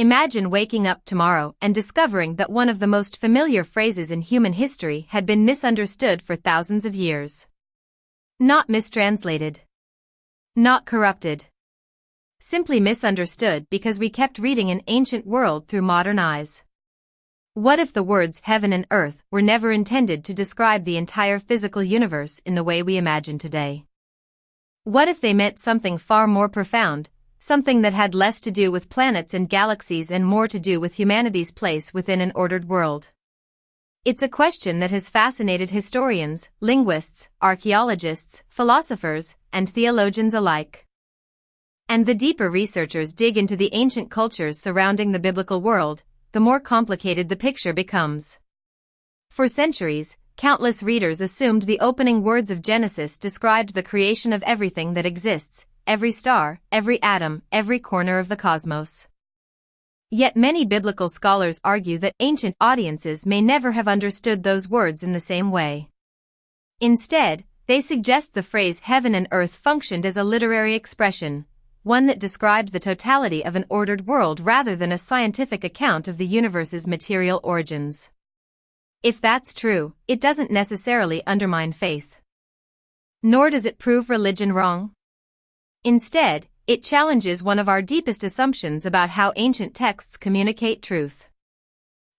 Imagine waking up tomorrow and discovering that one of the most familiar phrases in human history had been misunderstood for thousands of years. Not mistranslated. Not corrupted. Simply misunderstood because we kept reading an ancient world through modern eyes. What if the words heaven and earth were never intended to describe the entire physical universe in the way we imagine today? What if they meant something far more profound, something that had less to do with planets and galaxies and more to do with humanity's place within an ordered world? It's a question that has fascinated historians, linguists, archaeologists, philosophers, and theologians alike. And the deeper researchers dig into the ancient cultures surrounding the biblical world, the more complicated the picture becomes. For centuries, countless readers assumed the opening words of Genesis described the creation of everything that exists, every star, every atom, every corner of the cosmos. Yet many biblical scholars argue that ancient audiences may never have understood those words in the same way. Instead, they suggest the phrase heaven and earth functioned as a literary expression, one that described the totality of an ordered world rather than a scientific account of the universe's material origins. If that's true, it doesn't necessarily undermine faith. Nor does it prove religion wrong. Instead, it challenges one of our deepest assumptions about how ancient texts communicate truth.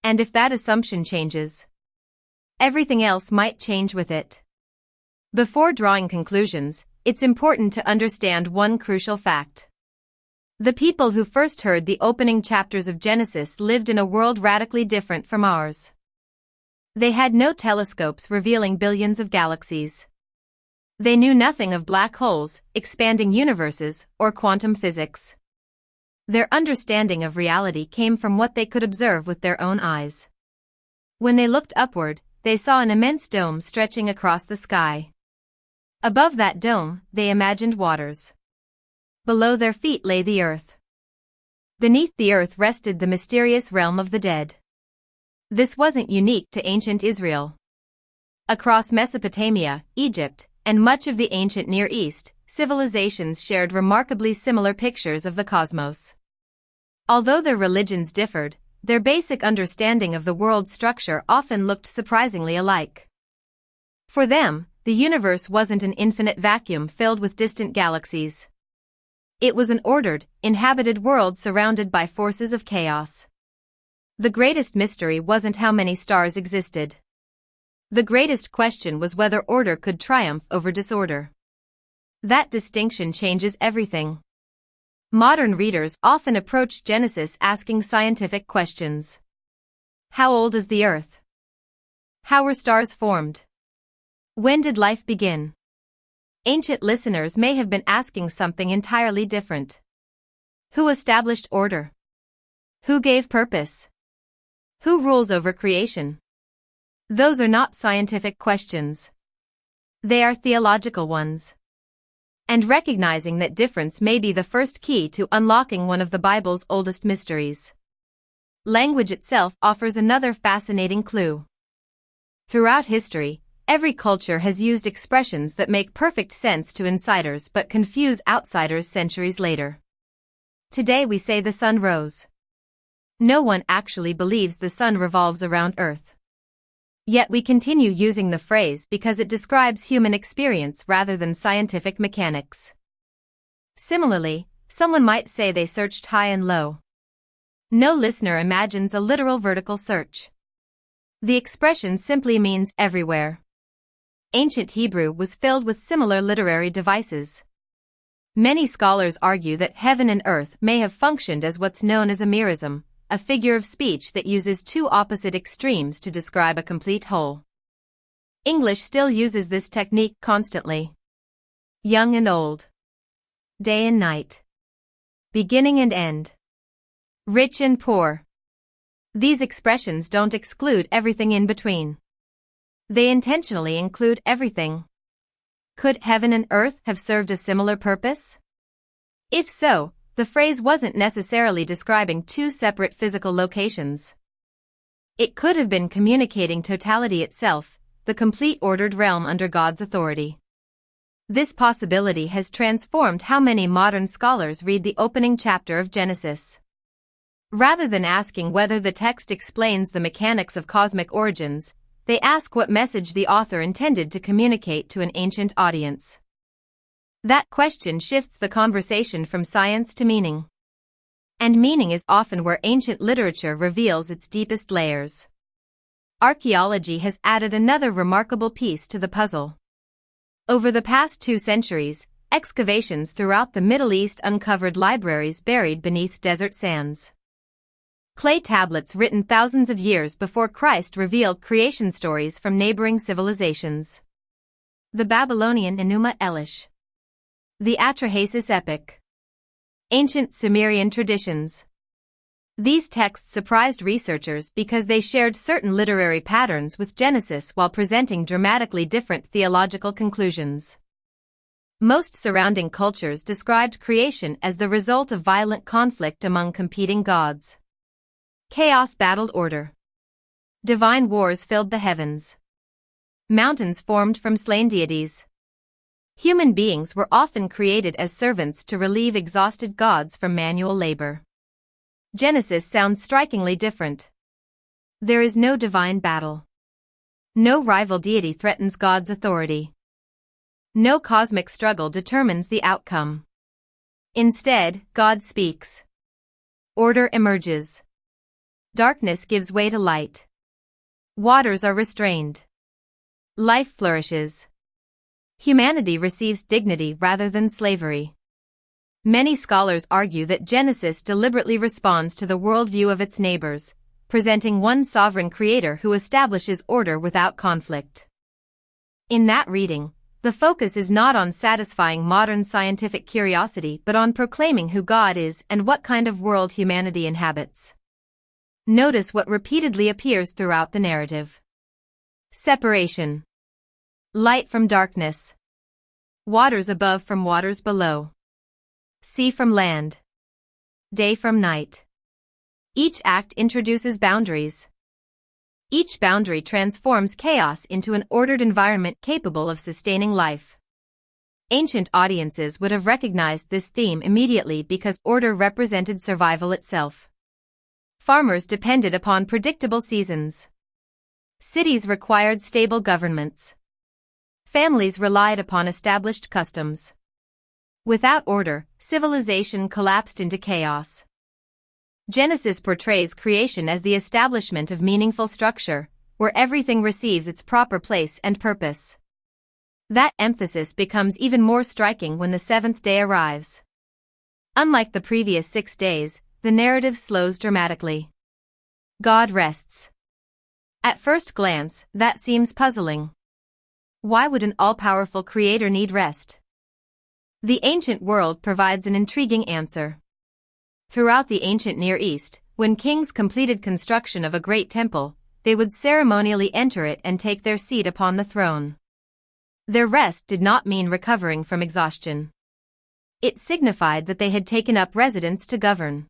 And if that assumption changes, everything else might change with it. Before drawing conclusions, it's important to understand one crucial fact. The people who first heard the opening chapters of Genesis lived in a world radically different from ours. They had no telescopes revealing billions of galaxies. They knew nothing of black holes, expanding universes, or quantum physics. Their understanding of reality came from what they could observe with their own eyes. When they looked upward, they saw an immense dome stretching across the sky. Above that dome, they imagined waters. Below their feet lay the earth. Beneath the earth rested the mysterious realm of the dead. This wasn't unique to ancient Israel. Across Mesopotamia, Egypt, and much of the ancient Near East, civilizations shared remarkably similar pictures of the cosmos. Although their religions differed, their basic understanding of the world's structure often looked surprisingly alike. For them, the universe wasn't an infinite vacuum filled with distant galaxies. It was an ordered, inhabited world surrounded by forces of chaos. The greatest mystery wasn't how many stars existed. The greatest question was whether order could triumph over disorder. That distinction changes everything. Modern readers often approach Genesis asking scientific questions. How old is the Earth? How were stars formed? When did life begin? Ancient listeners may have been asking something entirely different. Who established order? Who gave purpose? Who rules over creation? Those are not scientific questions. They are theological ones. And recognizing that difference may be the first key to unlocking one of the Bible's oldest mysteries. Language itself offers another fascinating clue. Throughout history, every culture has used expressions that make perfect sense to insiders but confuse outsiders centuries later. Today we say the sun rose. No one actually believes the sun revolves around Earth. Yet we continue using the phrase because it describes human experience rather than scientific mechanics. Similarly, someone might say they searched high and low. No listener imagines a literal vertical search. The expression simply means everywhere. Ancient Hebrew was filled with similar literary devices. Many scholars argue that heaven and earth may have functioned as what's known as a merism, a figure of speech that uses two opposite extremes to describe a complete whole. English still uses this technique constantly. Young and old. Day and night. Beginning and end. Rich and poor. These expressions don't exclude everything in between. They intentionally include everything. Could heaven and earth have served a similar purpose? If so, the phrase wasn't necessarily describing two separate physical locations. It could have been communicating totality itself, the complete ordered realm under God's authority. This possibility has transformed how many modern scholars read the opening chapter of Genesis. Rather than asking whether the text explains the mechanics of cosmic origins, they ask what message the author intended to communicate to an ancient audience. That question shifts the conversation from science to meaning. And meaning is often where ancient literature reveals its deepest layers. Archaeology has added another remarkable piece to the puzzle. Over the past 2 centuries, excavations throughout the Middle East uncovered libraries buried beneath desert sands. Clay tablets written thousands of years before Christ revealed creation stories from neighboring civilizations. The Babylonian Enuma Elish. The Atrahasis epic. Ancient Sumerian traditions. These texts surprised researchers because they shared certain literary patterns with Genesis while presenting dramatically different theological conclusions. Most surrounding cultures described creation as the result of violent conflict among competing gods. Chaos battled order. Divine wars filled the heavens. Mountains formed from slain deities. Human beings were often created as servants to relieve exhausted gods from manual labor. Genesis sounds strikingly different. There is no divine battle. No rival deity threatens God's authority. No cosmic struggle determines the outcome. Instead, God speaks. Order emerges. Darkness gives way to light. Waters are restrained. Life flourishes. Humanity receives dignity rather than slavery. Many scholars argue that Genesis deliberately responds to the worldview of its neighbors, presenting one sovereign creator who establishes order without conflict. In that reading, the focus is not on satisfying modern scientific curiosity but on proclaiming who God is and what kind of world humanity inhabits. Notice what repeatedly appears throughout the narrative. Separation. Light from darkness. Waters above from waters below. Sea from land. Day from night. Each act introduces boundaries. Each boundary transforms chaos into an ordered environment capable of sustaining life. Ancient audiences would have recognized this theme immediately because order represented survival itself. Farmers depended upon predictable seasons. Cities required stable governments. Families relied upon established customs. Without order, civilization collapsed into chaos. Genesis portrays creation as the establishment of meaningful structure, where everything receives its proper place and purpose. That emphasis becomes even more striking when the 7th day arrives. Unlike the previous 6 days, the narrative slows dramatically. God rests. At first glance, that seems puzzling. Why would an all-powerful creator need rest? The ancient world provides an intriguing answer. Throughout the ancient Near East, when kings completed construction of a great temple, they would ceremonially enter it and take their seat upon the throne. Their rest did not mean recovering from exhaustion. It signified that they had taken up residence to govern.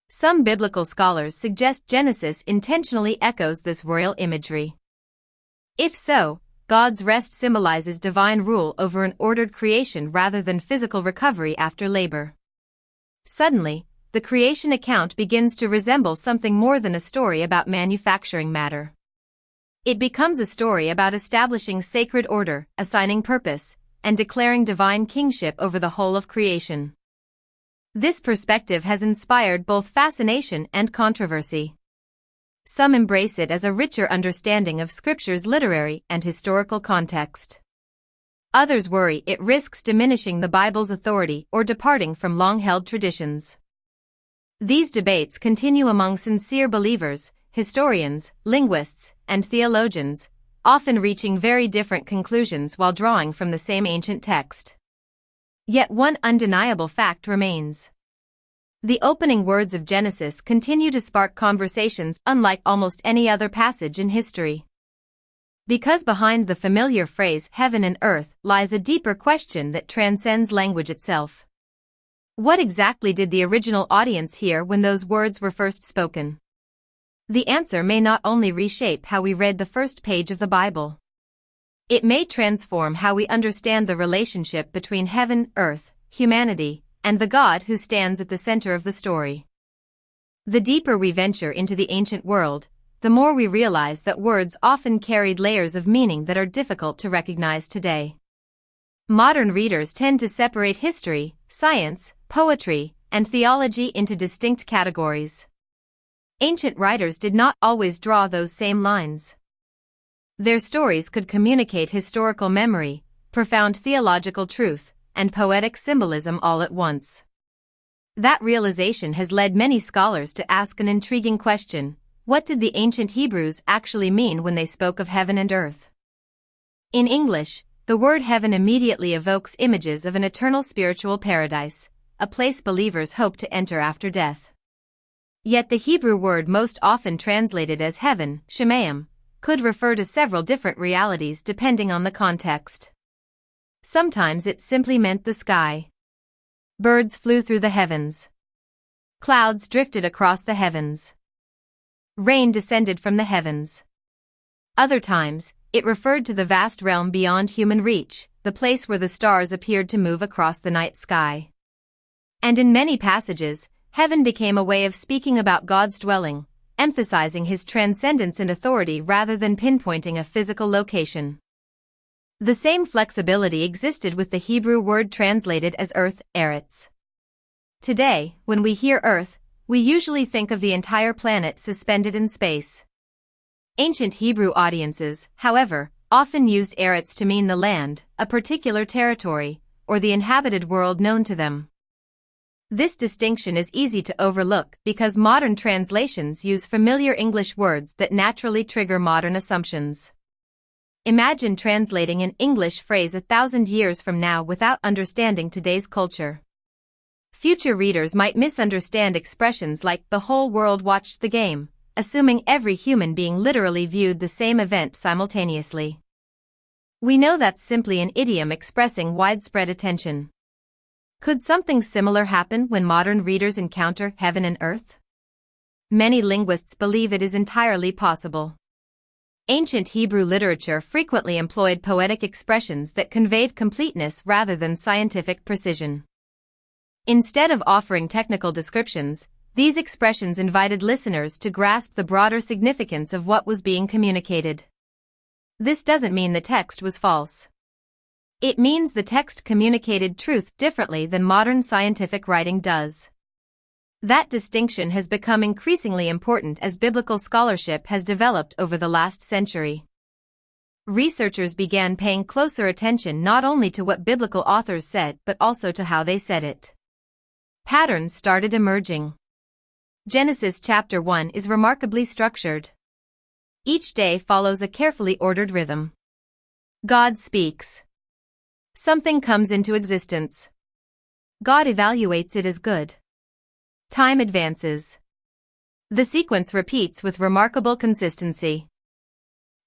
Some biblical scholars suggest Genesis intentionally echoes this royal imagery. If so, God's rest symbolizes divine rule over an ordered creation rather than physical recovery after labor. Suddenly, the creation account begins to resemble something more than a story about manufacturing matter. It becomes a story about establishing sacred order, assigning purpose, and declaring divine kingship over the whole of creation. This perspective has inspired both fascination and controversy. Some embrace it as a richer understanding of Scripture's literary and historical context. Others worry it risks diminishing the Bible's authority or departing from long-held traditions. These debates continue among sincere believers, historians, linguists, and theologians, often reaching very different conclusions while drawing from the same ancient text. Yet one undeniable fact remains. The opening words of Genesis continue to spark conversations unlike almost any other passage in history. Because behind the familiar phrase heaven and earth lies a deeper question that transcends language itself. What exactly did the original audience hear when those words were first spoken? The answer may not only reshape how we read the first page of the Bible. It may transform how we understand the relationship between heaven, earth, humanity, and the God who stands at the center of the story. The deeper we venture into the ancient world, the more we realize that words often carried layers of meaning that are difficult to recognize today. Modern readers tend to separate history, science, poetry, and theology into distinct categories. Ancient writers did not always draw those same lines. Their stories could communicate historical memory, profound theological truth, and poetic symbolism all at once. That realization has led many scholars to ask an intriguing question: what did the ancient Hebrews actually mean when they spoke of heaven and earth? In English, the word heaven immediately evokes images of an eternal spiritual paradise, a place believers hope to enter after death. Yet the Hebrew word most often translated as heaven, shemayim, could refer to several different realities depending on the context. Sometimes it simply meant the sky. Birds flew through the heavens. Clouds drifted across the heavens. Rain descended from the heavens. Other times, it referred to the vast realm beyond human reach, the place where the stars appeared to move across the night sky. And in many passages, heaven became a way of speaking about God's dwelling, emphasizing his transcendence and authority rather than pinpointing a physical location. The same flexibility existed with the Hebrew word translated as earth, eretz. Today, when we hear earth, we usually think of the entire planet suspended in space. Ancient Hebrew audiences, however, often used eretz to mean the land, a particular territory, or the inhabited world known to them. This distinction is easy to overlook because modern translations use familiar English words that naturally trigger modern assumptions. Imagine translating an English phrase 1,000 years from now without understanding today's culture. Future readers might misunderstand expressions like "the whole world watched the game," assuming every human being literally viewed the same event simultaneously. We know that's simply an idiom expressing widespread attention. Could something similar happen when modern readers encounter heaven and earth? Many linguists believe it is entirely possible. Ancient Hebrew literature frequently employed poetic expressions that conveyed completeness rather than scientific precision. Instead of offering technical descriptions, these expressions invited listeners to grasp the broader significance of what was being communicated. This doesn't mean the text was false. It means the text communicated truth differently than modern scientific writing does. That distinction has become increasingly important as biblical scholarship has developed over the last century. Researchers began paying closer attention not only to what biblical authors said but also to how they said it. Patterns started emerging. Genesis chapter 1 is remarkably structured. Each day follows a carefully ordered rhythm. God speaks. Something comes into existence. God evaluates it as good. Time advances. The sequence repeats with remarkable consistency.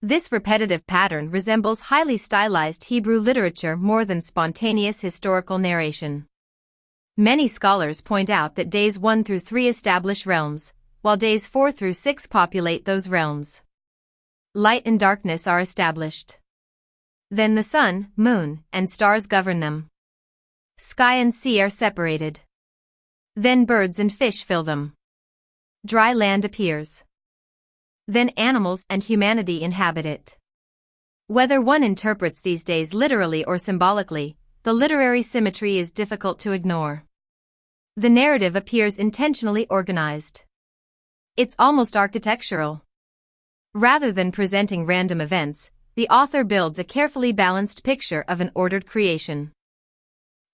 This repetitive pattern resembles highly stylized Hebrew literature more than spontaneous historical narration. Many scholars point out that days 1 through 3 establish realms, while days 4 through 6 populate those realms. Light and darkness are established. Then the sun, moon, and stars govern them. Sky and sea are separated. Then birds and fish fill them. Dry land appears. Then animals and humanity inhabit it. Whether one interprets these days literally or symbolically, the literary symmetry is difficult to ignore. The narrative appears intentionally organized. It's almost architectural. Rather than presenting random events, the author builds a carefully balanced picture of an ordered creation.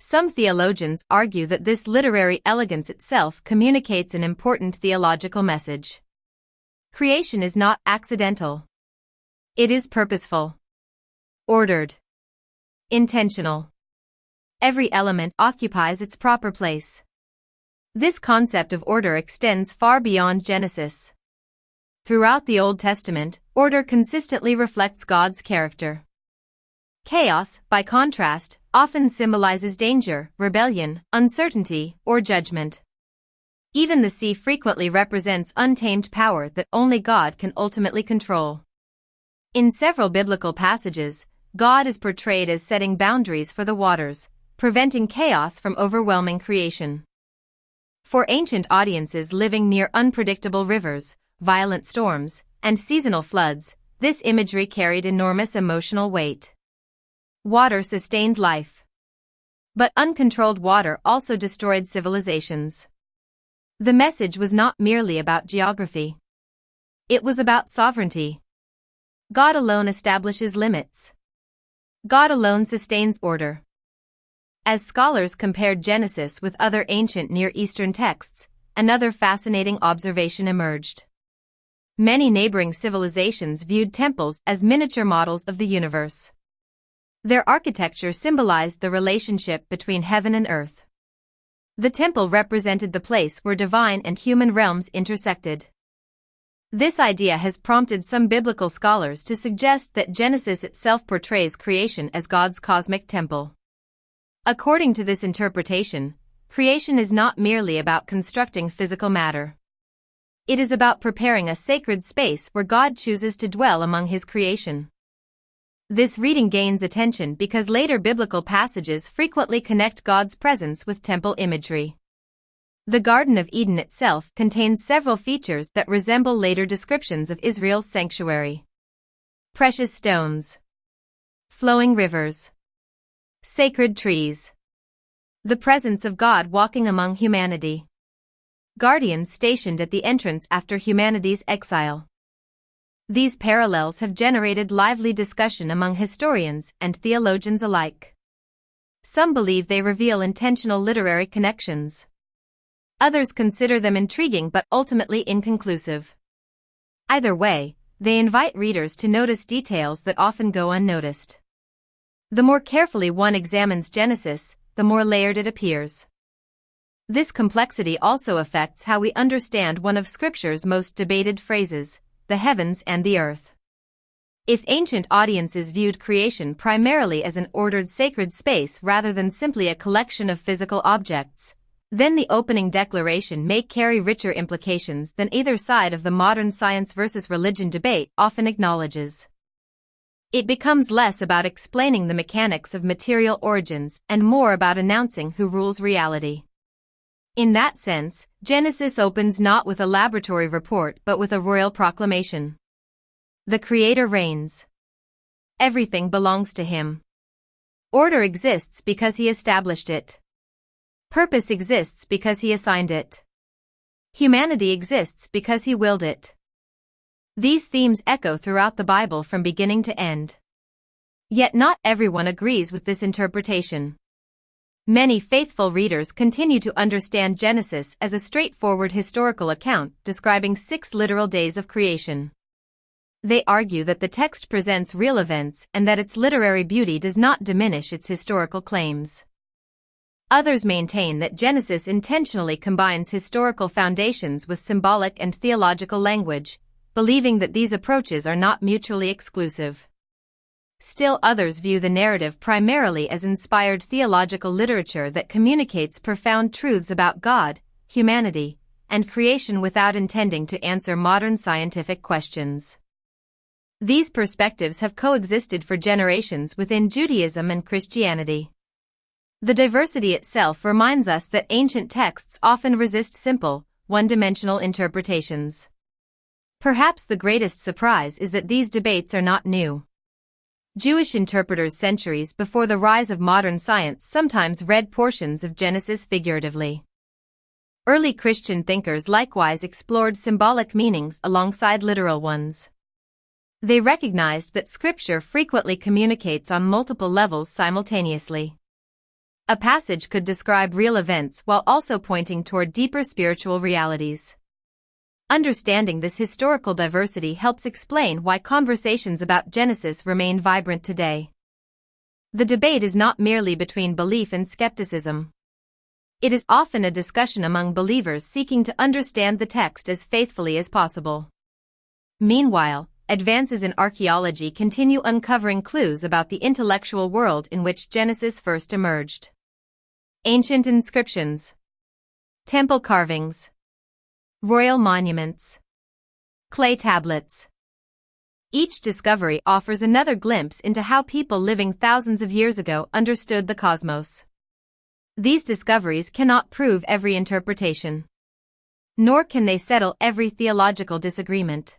Some theologians argue that this literary elegance itself communicates an important theological message. Creation is not accidental. It is purposeful, ordered, intentional. Every element occupies its proper place. This concept of order extends far beyond Genesis. Throughout the Old Testament, order consistently reflects God's character. Chaos, by contrast, often symbolizes danger, rebellion, uncertainty, or judgment. Even the sea frequently represents untamed power that only God can ultimately control. In several biblical passages, God is portrayed as setting boundaries for the waters, preventing chaos from overwhelming creation. For ancient audiences living near unpredictable rivers, violent storms, and seasonal floods, this imagery carried enormous emotional weight. Water sustained life. But uncontrolled water also destroyed civilizations. The message was not merely about geography. It was about sovereignty. God alone establishes limits. God alone sustains order. As scholars compared Genesis with other ancient Near Eastern texts, another fascinating observation emerged. Many neighboring civilizations viewed temples as miniature models of the universe. Their architecture symbolized the relationship between heaven and earth. The temple represented the place where divine and human realms intersected. This idea has prompted some biblical scholars to suggest that Genesis itself portrays creation as God's cosmic temple. According to this interpretation, creation is not merely about constructing physical matter. It is about preparing a sacred space where God chooses to dwell among His creation. This reading gains attention because later biblical passages frequently connect God's presence with temple imagery. The Garden of Eden itself contains several features that resemble later descriptions of Israel's sanctuary. Precious stones, flowing rivers, sacred trees, the presence of God walking among humanity, guardians stationed at the entrance after humanity's exile. These parallels have generated lively discussion among historians and theologians alike. Some believe they reveal intentional literary connections. Others consider them intriguing but ultimately inconclusive. Either way, they invite readers to notice details that often go unnoticed. The more carefully one examines Genesis, the more layered it appears. This complexity also affects how we understand one of Scripture's most debated phrases, the heavens and the earth. If ancient audiences viewed creation primarily as an ordered sacred space rather than simply a collection of physical objects, then the opening declaration may carry richer implications than either side of the modern science versus religion debate often acknowledges. It becomes less about explaining the mechanics of material origins and more about announcing who rules reality. In that sense, Genesis opens not with a laboratory report but with a royal proclamation. The Creator reigns. Everything belongs to Him. Order exists because He established it. Purpose exists because He assigned it. Humanity exists because He willed it. These themes echo throughout the Bible from beginning to end. Yet not everyone agrees with this interpretation. Many faithful readers continue to understand Genesis as a straightforward historical account describing 6 literal days of creation. They argue that the text presents real events and that its literary beauty does not diminish its historical claims. Others maintain that Genesis intentionally combines historical foundations with symbolic and theological language, believing that these approaches are not mutually exclusive. Still others view the narrative primarily as inspired theological literature that communicates profound truths about God, humanity, and creation without intending to answer modern scientific questions. These perspectives have coexisted for generations within Judaism and Christianity. The diversity itself reminds us that ancient texts often resist simple, one-dimensional interpretations. Perhaps the greatest surprise is that these debates are not new. Jewish interpreters centuries before the rise of modern science sometimes read portions of Genesis figuratively. Early Christian thinkers likewise explored symbolic meanings alongside literal ones. They recognized that Scripture frequently communicates on multiple levels simultaneously. A passage could describe real events while also pointing toward deeper spiritual realities. Understanding this historical diversity helps explain why conversations about Genesis remain vibrant today. The debate is not merely between belief and skepticism. It is often a discussion among believers seeking to understand the text as faithfully as possible. Meanwhile, advances in archaeology continue uncovering clues about the intellectual world in which Genesis first emerged. Ancient inscriptions, temple carvings, royal monuments, clay tablets. Each discovery offers another glimpse into how people living thousands of years ago understood the cosmos. These discoveries cannot prove every interpretation. Nor can they settle every theological disagreement.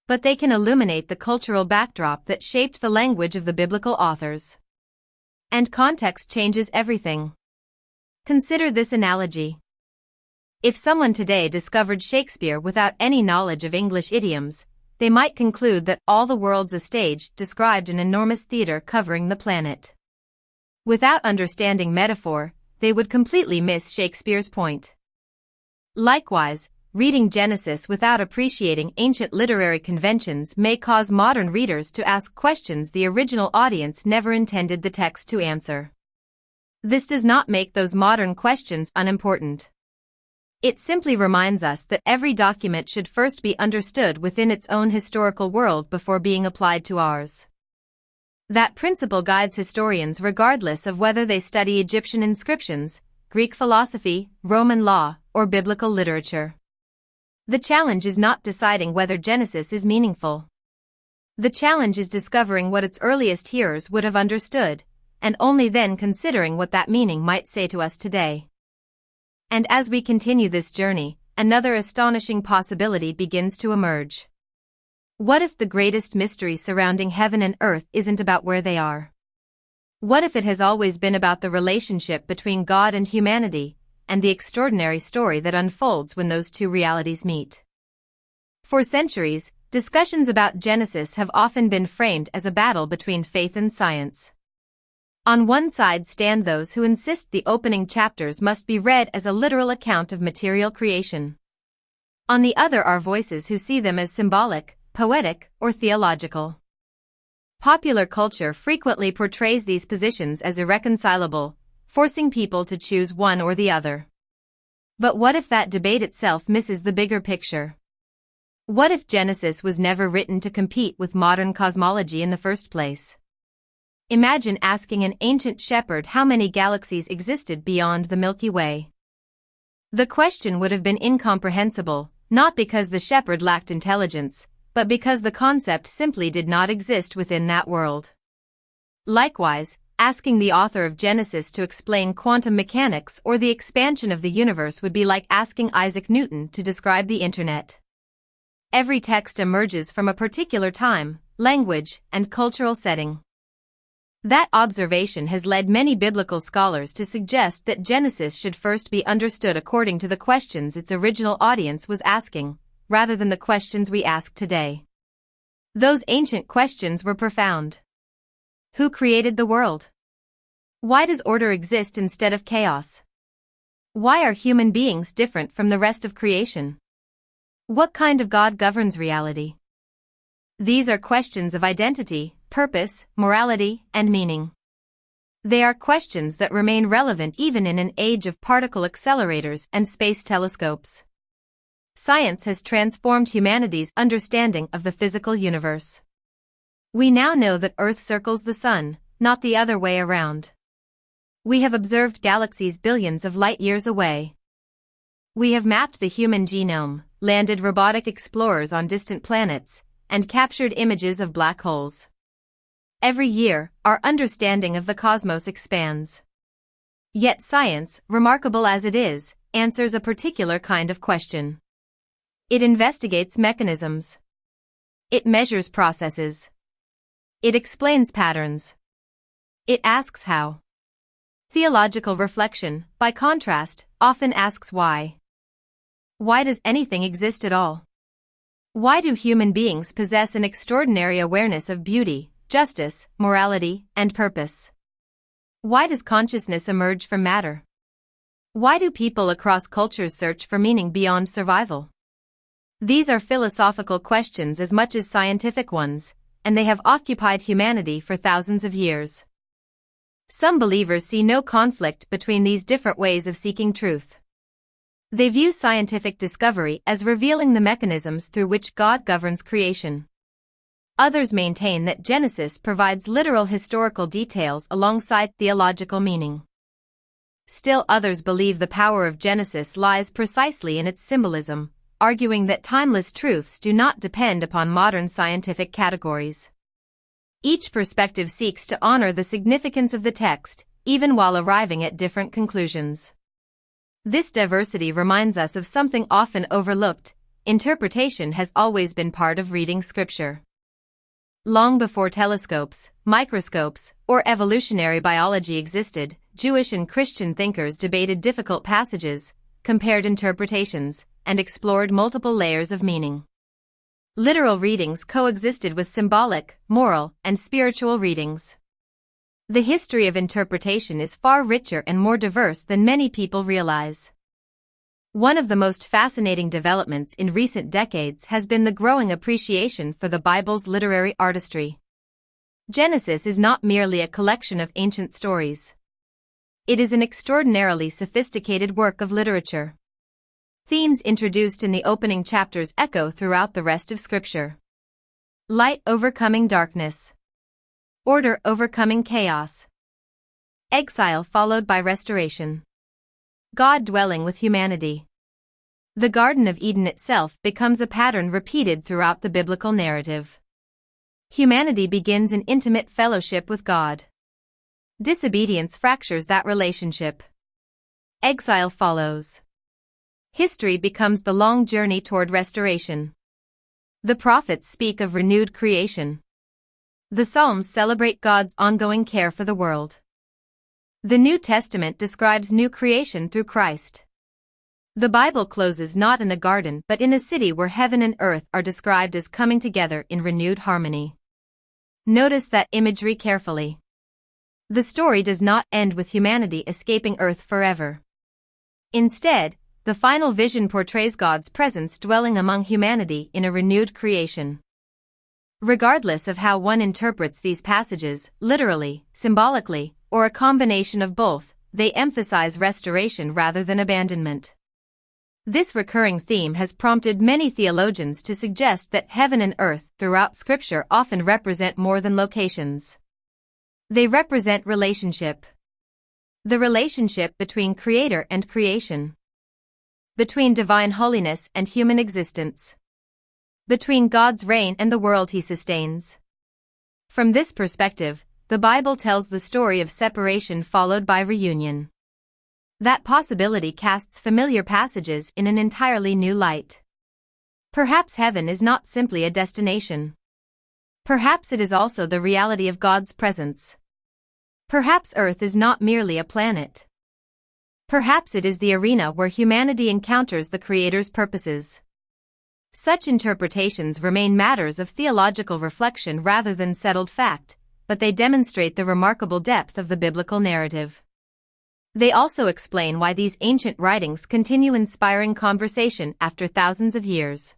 But they can illuminate the cultural backdrop that shaped the language of the biblical authors. And context changes everything. Consider this analogy. If someone today discovered Shakespeare without any knowledge of English idioms, they might conclude that all the world's a stage described an enormous theater covering the planet. Without understanding metaphor, they would completely miss Shakespeare's point. Likewise, reading Genesis without appreciating ancient literary conventions may cause modern readers to ask questions the original audience never intended the text to answer. This does not make those modern questions unimportant. It simply reminds us that every document should first be understood within its own historical world before being applied to ours. That principle guides historians regardless of whether they study Egyptian inscriptions, Greek philosophy, Roman law, or biblical literature. The challenge is not deciding whether Genesis is meaningful. The challenge is discovering what its earliest hearers would have understood, and only then considering what that meaning might say to us today. And as we continue this journey, another astonishing possibility begins to emerge. What if the greatest mystery surrounding heaven and earth isn't about where they are? What if it has always been about the relationship between God and humanity, and the extraordinary story that unfolds when those two realities meet? For centuries, discussions about Genesis have often been framed as a battle between faith and science. On one side stand those who insist the opening chapters must be read as a literal account of material creation. On the other are voices who see them as symbolic, poetic, or theological. Popular culture frequently portrays these positions as irreconcilable, forcing people to choose one or the other. But what if that debate itself misses the bigger picture? What if Genesis was never written to compete with modern cosmology in the first place? Imagine asking an ancient shepherd how many galaxies existed beyond the Milky Way. The question would have been incomprehensible, not because the shepherd lacked intelligence, but because the concept simply did not exist within that world. Likewise, asking the author of Genesis to explain quantum mechanics or the expansion of the universe would be like asking Isaac Newton to describe the internet. Every text emerges from a particular time, language, and cultural setting. That observation has led many biblical scholars to suggest that Genesis should first be understood according to the questions its original audience was asking, rather than the questions we ask today. Those ancient questions were profound. Who created the world? Why does order exist instead of chaos? Why are human beings different from the rest of creation? What kind of God governs reality? These are questions of identity, purpose, morality, and meaning. They are questions that remain relevant even in an age of particle accelerators and space telescopes. Science has transformed humanity's understanding of the physical universe. We now know that Earth circles the Sun, not the other way around. We have observed galaxies billions of light years away. We have mapped the human genome, landed robotic explorers on distant planets, and captured images of black holes. Every year, our understanding of the cosmos expands. Yet science, remarkable as it is, answers a particular kind of question. It investigates mechanisms. It measures processes. It explains patterns. It asks how. Theological reflection, by contrast, often asks why. Why does anything exist at all? Why do human beings possess an extraordinary awareness of beauty, justice, morality, and purpose? Why does consciousness emerge from matter? Why do people across cultures search for meaning beyond survival? These are philosophical questions as much as scientific ones, and they have occupied humanity for thousands of years. Some believers see no conflict between these different ways of seeking truth. They view scientific discovery as revealing the mechanisms through which God governs creation. Others maintain that Genesis provides literal historical details alongside theological meaning. Still others believe the power of Genesis lies precisely in its symbolism, arguing that timeless truths do not depend upon modern scientific categories. Each perspective seeks to honor the significance of the text, even while arriving at different conclusions. This diversity reminds us of something often overlooked: interpretation has always been part of reading Scripture. Long before telescopes, microscopes, or evolutionary biology existed, Jewish and Christian thinkers debated difficult passages, compared interpretations, and explored multiple layers of meaning. Literal readings coexisted with symbolic, moral, and spiritual readings. The history of interpretation is far richer and more diverse than many people realize. One of the most fascinating developments in recent decades has been the growing appreciation for the Bible's literary artistry. Genesis is not merely a collection of ancient stories. It is an extraordinarily sophisticated work of literature. Themes introduced in the opening chapters echo throughout the rest of Scripture. Light overcoming darkness. Order overcoming chaos. Exile followed by restoration. God dwelling with humanity. The Garden of Eden itself becomes a pattern repeated throughout the biblical narrative. Humanity begins an intimate fellowship with God. Disobedience fractures that relationship. Exile follows. History becomes the long journey toward restoration. The prophets speak of renewed creation. The Psalms celebrate God's ongoing care for the world. The New Testament describes new creation through Christ. The Bible closes not in a garden but in a city where heaven and earth are described as coming together in renewed harmony. Notice that imagery carefully. The story does not end with humanity escaping earth forever. Instead, the final vision portrays God's presence dwelling among humanity in a renewed creation. Regardless of how one interprets these passages, literally, symbolically, or a combination of both, they emphasize restoration rather than abandonment. This recurring theme has prompted many theologians to suggest that heaven and earth throughout Scripture often represent more than locations. They represent relationship. The relationship between Creator and creation. Between divine holiness and human existence. Between God's reign and the world He sustains. From this perspective, the Bible tells the story of separation followed by reunion. That possibility casts familiar passages in an entirely new light. Perhaps heaven is not simply a destination. Perhaps it is also the reality of God's presence. Perhaps earth is not merely a planet. Perhaps it is the arena where humanity encounters the Creator's purposes. Such interpretations remain matters of theological reflection rather than settled fact, but they demonstrate the remarkable depth of the biblical narrative. They also explain why these ancient writings continue inspiring conversation after thousands of years.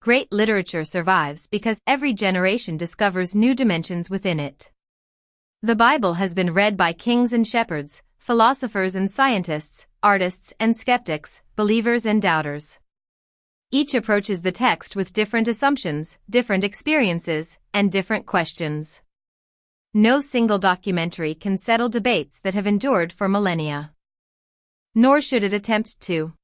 Great literature survives because every generation discovers new dimensions within it. The Bible has been read by kings and shepherds, philosophers and scientists, artists and skeptics, believers and doubters. Each approaches the text with different assumptions, different experiences, and different questions. No single documentary can settle debates that have endured for millennia. Nor should it attempt to.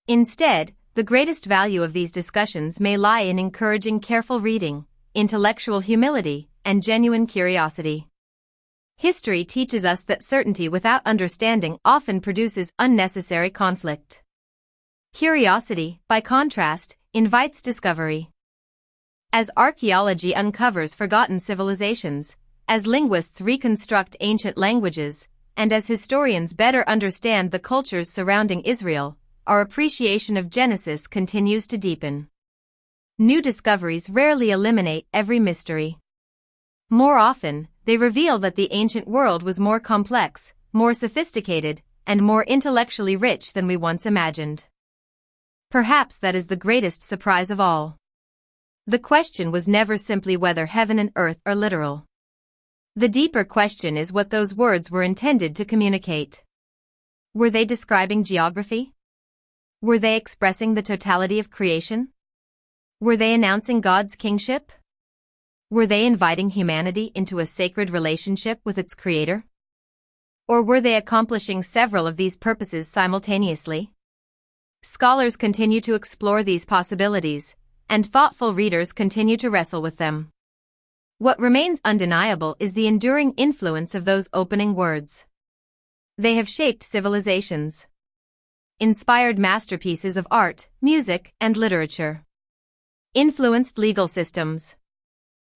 Instead, the greatest value of these discussions may lie in encouraging careful reading, intellectual humility, and genuine curiosity. History teaches us that certainty without understanding often produces unnecessary conflict. Curiosity, by contrast, invites discovery. As archaeology uncovers forgotten civilizations, as linguists reconstruct ancient languages, and as historians better understand the cultures surrounding Israel, our appreciation of Genesis continues to deepen. New discoveries rarely eliminate every mystery. More often, they reveal that the ancient world was more complex, more sophisticated, and more intellectually rich than we once imagined. Perhaps that is the greatest surprise of all. The question was never simply whether heaven and earth are literal. The deeper question is what those words were intended to communicate. Were they describing geography? Were they expressing the totality of creation? Were they announcing God's kingship? Were they inviting humanity into a sacred relationship with its Creator? Or were they accomplishing several of these purposes simultaneously? Scholars continue to explore these possibilities, and thoughtful readers continue to wrestle with them. What remains undeniable is the enduring influence of those opening words. They have shaped civilizations. inspired masterpieces of art, music, and literature, influenced legal systems,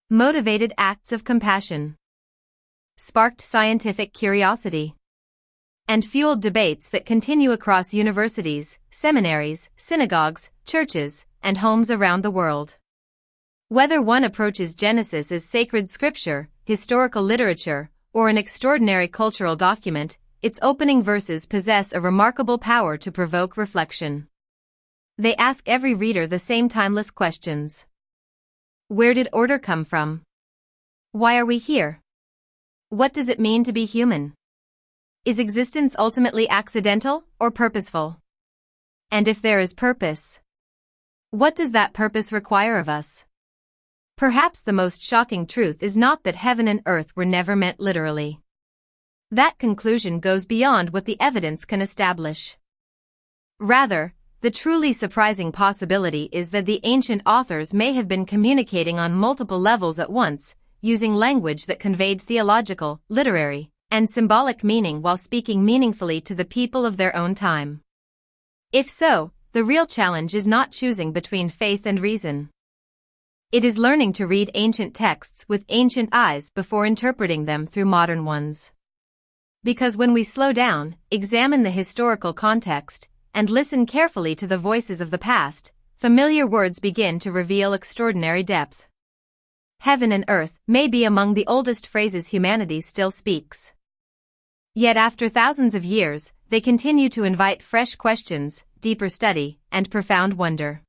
motivated acts of compassion, sparked scientific curiosity, and fueled debates that continue across universities, seminaries, synagogues, churches, and homes around the world. Whether one approaches Genesis as sacred scripture, historical literature, or an extraordinary cultural document, its opening verses possess a remarkable power to provoke reflection. They ask every reader the same timeless questions. Where did order come from? Why are we here? What does it mean to be human? Is existence ultimately accidental or purposeful? And if there is purpose, what does that purpose require of us? Perhaps the most shocking truth is not that heaven and earth were never meant literally. That conclusion goes beyond what the evidence can establish. Rather, the truly surprising possibility is that the ancient authors may have been communicating on multiple levels at once, using language that conveyed theological, literary, and symbolic meaning while speaking meaningfully to the people of their own time. If so, the real challenge is not choosing between faith and reason. It is learning to read ancient texts with ancient eyes before interpreting them through modern ones. Because when we slow down, examine the historical context, and listen carefully to the voices of the past, familiar words begin to reveal extraordinary depth. Heaven and earth may be among the oldest phrases humanity still speaks. Yet after thousands of years, they continue to invite fresh questions, deeper study, and profound wonder.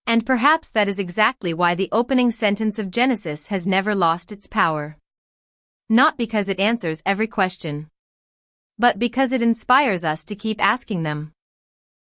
And perhaps that is exactly why the opening sentence of Genesis has never lost its power. Not because it answers every question, but because it inspires us to keep asking them.